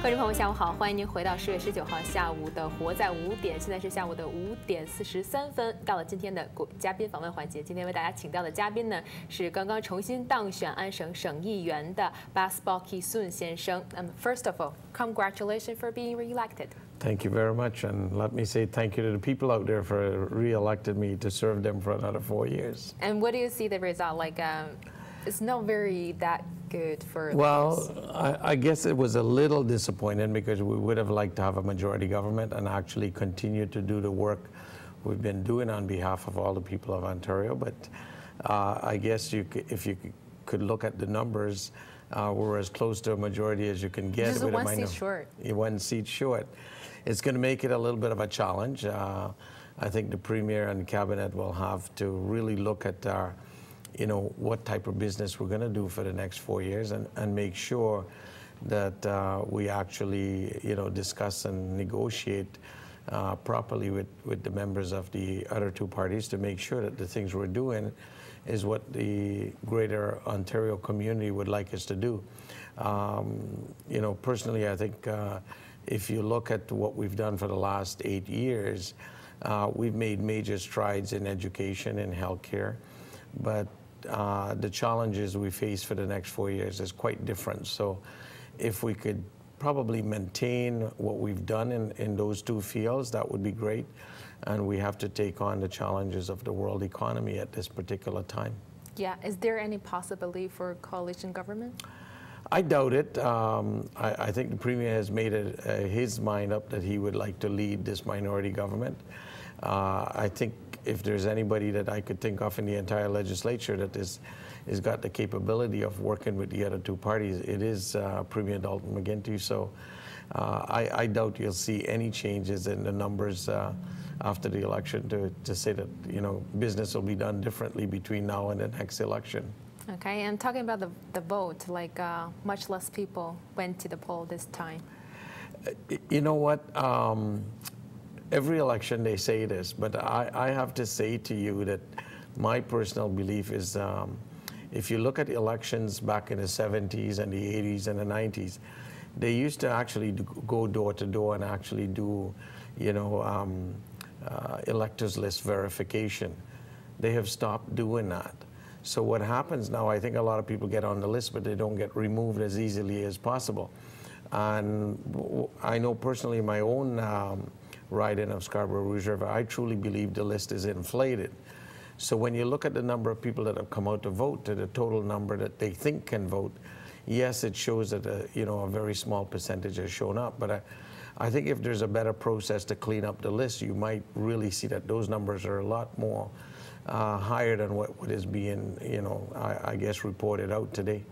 观众朋友，下午好，欢迎您回到10月19号下午的《活在5点》，现在是下午的5点43分，到了今天的嘉宾访问环节。今天为大家请到的嘉宾呢，是刚刚重新当选安省省议员的 Basbok Sun 先生。First of all, congratulations for being re-elected. Thank you very much, and let me say thank you to the people out there for re-elected me to serve them for another 4 years. And what do you see the result like? It's not very that good for. Well, I guess it was a little disappointing because we would have liked to have a majority government and actually continue to do the work we've been doing on behalf of all the people of Ontario. But I guess if you could look at the numbers, we're as close to a majority as you can get. Just one seat short. 1 seat short. It's going to make it a little bit of a challenge. I think the Premier and Cabinet will have to really look at our, what type of business we're going to do for the next 4 years and make sure that we actually, discuss and negotiate properly with the members of the other two parties to make sure that the things we're doing is what the greater Ontario community would like us to do. Personally, I think if you look at what we've done for the last 8 years, we've made major strides in education and healthcare, but the challenges we face for the next 4 years is quite different. So if we could probably maintain what we've done in those two fields, that would be great. And we have to take on the challenges of the world economy at this particular time. Yeah, is there any possibility for coalition government? I doubt it. I think the Premier has made his mind up that he would like to lead this minority government. I think if there's anybody that I could think of in the entire legislature that is got the capability of working with the other two parties, it is Premier Dalton McGuinty. So I doubt you'll see any changes in the numbers after the election to say that business will be done differently between now and the next election. Okay, and talking about the vote, like much less people went to the poll this time. You know what? Every election they say this, but I have to say to you that my personal belief is if you look at elections back in the 70s and the 80s and the 90s, they used to actually go door to door and actually do, electors list verification. They have stopped doing that. So what happens now, I think a lot of people get on the list, but they don't get removed as easily as possible. And I know personally my own riding of Scarborough Rouge River, I truly believe the list is inflated. So when you look at the number of people that have come out to vote to the total number that they think can vote, yes, it shows that a very small percentage has shown up. But I think if there's a better process to clean up the list, you might really see that those numbers are a lot more higher than what is being, I guess, reported out today.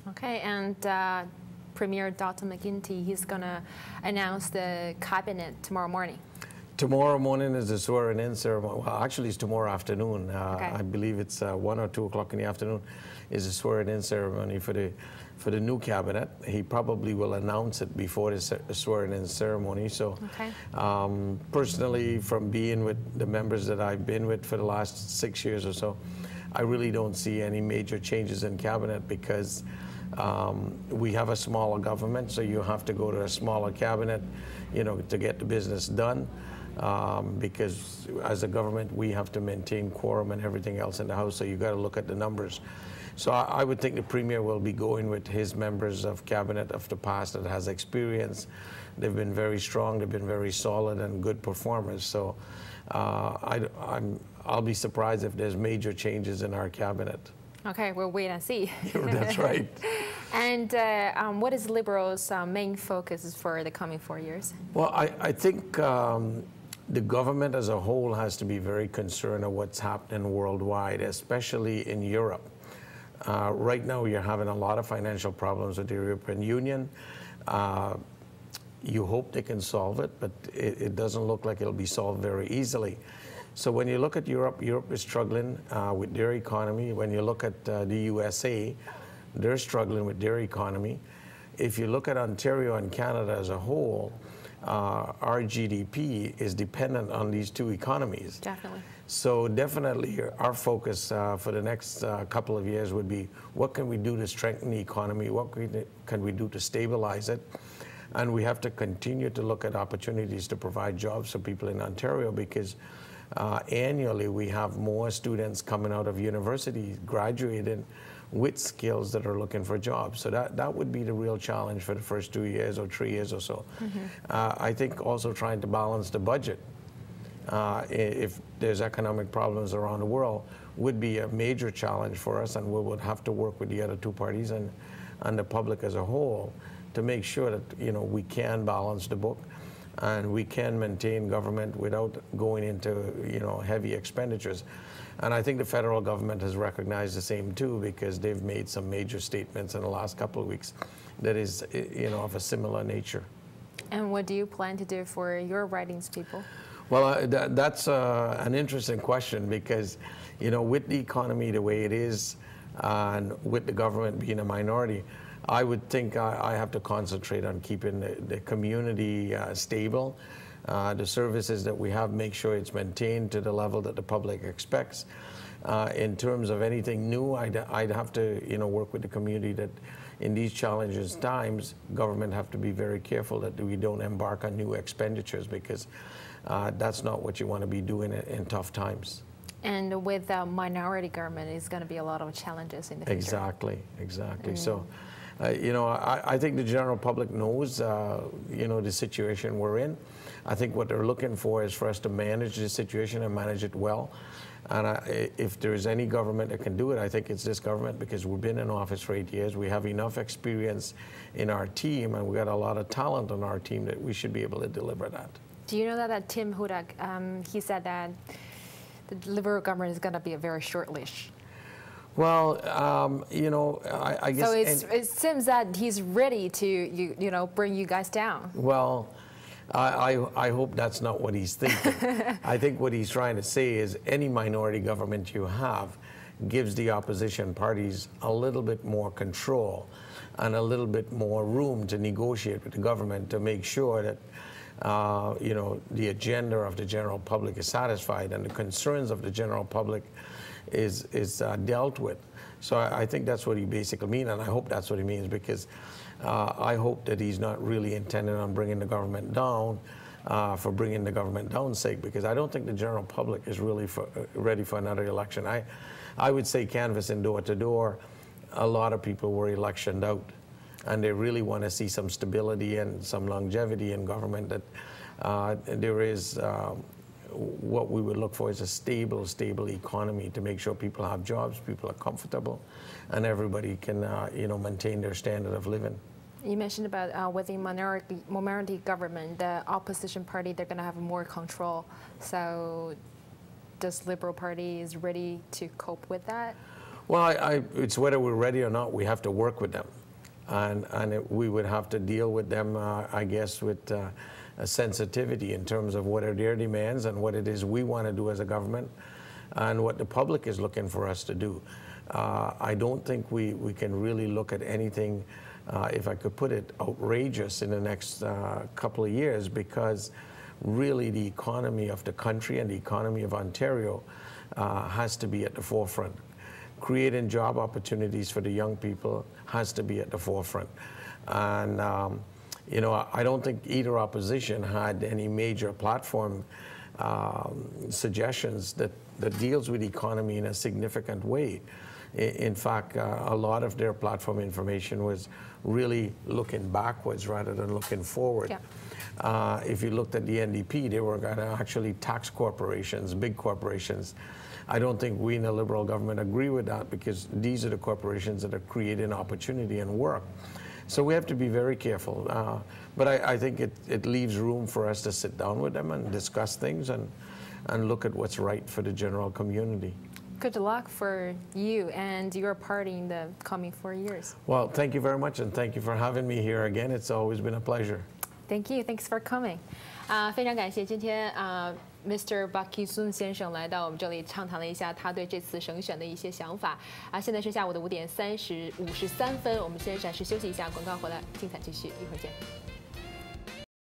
Okay, and Premier Dalton McGuinty, he's going to announce the cabinet tomorrow morning. Tomorrow morning is the swearing-in ceremony. Well, actually, it's tomorrow afternoon. Okay. I believe it's 1 or 2 o'clock in the afternoon is the swearing-in ceremony for the new cabinet. He probably will announce it before the swearing-in ceremony. So, okay. Personally, from being with the members that I've been with for the last 6 years or so, I really don't see any major changes in cabinet because we have a smaller government, so you have to go to a smaller cabinet, to get the business done. Because as a government, we have to maintain quorum and everything else in the House, so you got to look at the numbers. So I would think the Premier will be going with his members of cabinet of the past that has experience. They've been very strong, they've been very solid and good performers. So I'll be surprised if there's major changes in our cabinet. Okay, we'll wait and see. That's right. And what is Liberals' main focus for the coming 4 years? Well, I think the government as a whole has to be very concerned of what's happening worldwide, especially in Europe. Right now, you're having a lot of financial problems with the European Union. You hope they can solve it, but it doesn't look like it'll be solved very easily. So when you look at Europe, Europe is struggling with their economy. When you look at the USA, they're struggling with their economy. If you look at Ontario and Canada as a whole, our GDP is dependent on these two economies. Definitely. So definitely our focus for the next couple of years would be, what can we do to strengthen the economy? What can we do to stabilize it? And we have to continue to look at opportunities to provide jobs for people in Ontario, because annually we have more students coming out of university graduating with skills that are looking for jobs. So that would be the real challenge for the first 2 years or 3 years or so. I think also trying to balance the budget, if there's economic problems around the world, would be a major challenge for us, and we would have to work with the other two parties and the public as a whole to make sure that, you know, we can balance the book and we can maintain government without going into, you know, heavy expenditures. And I think the federal government has recognized the same too, because they've made some major statements in the last couple of weeks that is, you know, of a similar nature. And what do you plan to do for your ridings people? Well, that's an interesting question, because, you know, with the economy the way it is, and with the government being a minority, I would think I have to concentrate on keeping the community stable. The services that we have, make sure it's maintained to the level that the public expects. In terms of anything new, I'd have to, you know, work with the community that in these challenges times, government have to be very careful that we don't embark on new expenditures, because that's not what you want to be doing in tough times. And with a minority government, it's going to be a lot of challenges in the future. Exactly, exactly. So, you know, I think the general public knows, you know, the situation we're in. I think what they're looking for is for us to manage the situation and manage it well. And if there's any government that can do it, I think it's this government, because we've been in office for 8 years. We have enough experience in our team, and we've got a lot of talent on our team that we should be able to deliver that. Do you know that Tim Hudak, he said that the Liberal government is going to be a very short leash? Well, you know, I guess... So it seems that he's ready to, you know, bring you guys down. Well, I hope that's not what he's thinking. I think what he's trying to say is any minority government you have gives the opposition parties a little bit more control and a little bit more room to negotiate with the government to make sure that you know, the agenda of the general public is satisfied and the concerns of the general public is dealt with. So I think that's what he basically means, and I hope that's what he means, because I hope that he's not really intending on bringing the government down for bringing the government down's sake, because I don't think the general public is really ready for another election. I would say canvassing door to door, a lot of people were electioned out, and they really want to see some stability and some longevity in government, that there is what we would look for is a stable economy to make sure people have jobs, people are comfortable, and everybody can you know, maintain their standard of living. You mentioned about with the minority government, the opposition party, they're going to have more control. So does Liberal Party is ready to cope with that? Well, it's whether we're ready or not, we have to work with them. We would have to deal with them, I guess, with a sensitivity in terms of what are their demands and what it is we want to do as a government and what the public is looking for us to do. I don't think we can really look at anything, if I could put it, outrageous in the next couple of years, because really the economy of the country and the economy of Ontario has to be at the forefront. Creating job opportunities for the young people has to be at the forefront. And you know, I don't think either opposition had any major platform suggestions that deals with the economy in a significant way. In fact, a lot of their platform information was really looking backwards rather than looking forward. Yeah. If you looked at the NDP, they were going to actually tax corporations, big corporations. I don't think we in the Liberal government agree with that, because these are the corporations that are creating opportunity and work. So we have to be very careful. But I think it leaves room for us to sit down with them and discuss things and look at what's right for the general community. Good luck for you and your party in the coming 4 years. Well, thank you very much, and thank you for having me here again. It's always been a pleasure. Thank you. Thanks for coming. 非常感谢今天Mr. Bakisun 先生来到我们这里畅谈了一下他对这次省选的一些想法现在是下午的5点53分，我们先暂时休息一下，广告回来精彩继续，一会儿见。